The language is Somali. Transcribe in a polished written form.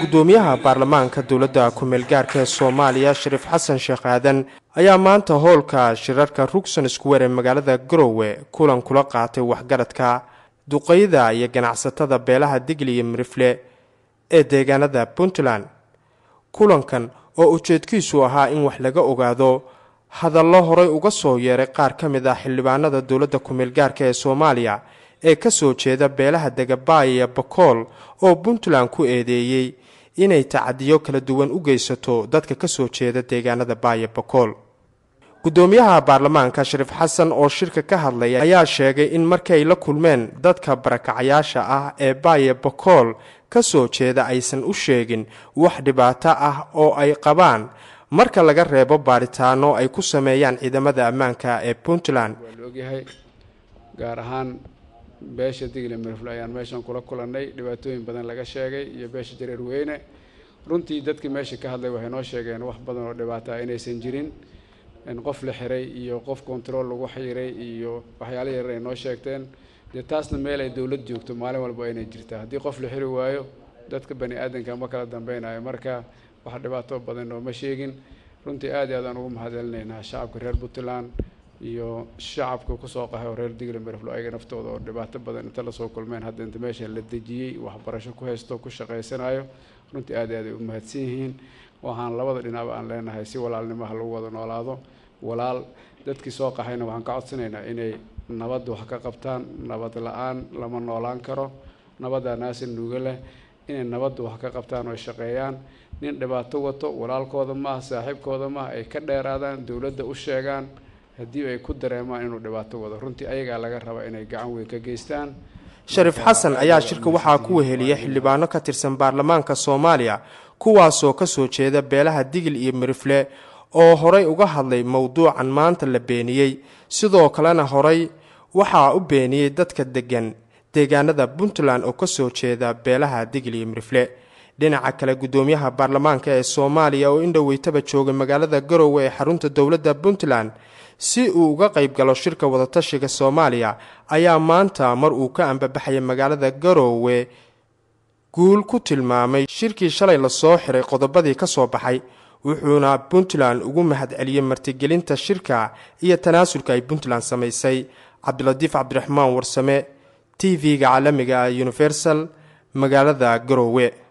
gudoomiyaha baarlamaanka dowladda ku-meel gaarka ee Soomaaliya Shariif Xasan Sheekh Aadan ayaa maanta hoolka shirarka Rugsan Square ee magaalada Garowe kulan kula qaatay waxgaradka duqeyda iyo ganacsatada beelaha Digli iyo Mirifle ee deegaanada Puntland. Kulankan oo ujeedkiisu ahaa in wax laga ogaado hadallo horay uga soo yeeray qaar ka mid ah xildhibaanada dowladda ku-meel gaarka ee Soomaaliya ee ka soo jeeda beelaha Dagabay iyo Bakool oo Puntland ku eedeeyay inay tacadiyo kala duwan u geysato dadka ka soo jeeda deegaanada Baay Bakool. gudoomiyaha baarlamaanka Shariif Xasan oo shirka ka hadlay ayaa sheegay in markay la kulmeen dadka barakacayaasha ah ee Baay Bakool ka soo jeeda aysan u sheegin wax dhibaato ah oo ay qabaan marka laga reebo baaritaano ay ku sameeyaan ciidamada ammaanka ee Puntland. gaar ahaan beesha Digli Mirifle ayaan meeshan kula kulanay dhibaatooyin badan laga sheegay iyo beesha Jareer Weyne. runtii dadkii meesha ka hadlay waxay noo sheegeen wax badan oo dhibaato ah inaysan jirin, in qof la xiray iyo qof control lagu xiray iyo waxyaalo yar ay noo sheegteen. taasna meel ay dawlad joogto maalin walba inay jirtaa, haddii qof la xiri waayo dadka bani aadanka ma kala dambeynaayo. marka wax dhibaato badan oo ma sheegin. runtii aad iyo aad aan ugu mahadcelinaynaa shacabka reer Puntland iyo shacabka ku soo qaxay reer Digli Mirifle ayaga naftooda oo dhibaato badan inta la soo kulmeen hadda inta meesha la dejiyay waxbarasho ku haysto ku shaqeysanayo. runtii aad iyo aad ay u mahadsan yihiin. waxaan labada dhinac aan leenahay si walaalnimo lagu wada noolaado. walaal dadkii soo qaxayna waxaan ka codsanaynaa inay nabad wax ka qabtaan. nabad la'aan lama noolaan karo. nabada naasin nuuga leh inay nabad wax ka qabtaan oo shaqeeyaan. nin dhibaato wato walaalkooda ma saaxiibkooda ma ay ka dheeraadaan dawladda u sheegaan haddii ay ku dareemaan inuu dhibaato wado. runtii ayaga laga raba inay gacan weyn ka geystaan. Shariif Xasan ayaa shirka waxaa ku weheliyay xildhibaano ka tirsan baarlamaanka Soomaaliya kuwaasoo ka soo jeeda beelaha Digli iyo Mirifle oo horay uga hadlay mowduucan maanta la beeniyay. sidoo kalena horay waxaa u beeniyay dadka degan deegaanada Puntland oo ka soo jeeda beelaha Digli iyo Mirifle. dhinaca kale gudoomiyaha baarlamaanka ee Soomaaliya oo indhaweytaba joogay magaalada Garowe ee xarunta dowladda Puntland si uu uga qayb galo shirka wada tashiga Soomaaliya ayaa maanta mar uu ka ambabaxay magaalada Garowe guul ku tilmaamay shirkii shalay la soo xiray qodobadii ka soo baxay, wuxuuna Puntland ugu mahadceliyay martigelinta shirka iyo tanaasulka ay Puntland samaysay. Cabdiladiif Cabdiraxmaan Warsame, TV-ga caalamiga Universal, magaalada Garowe.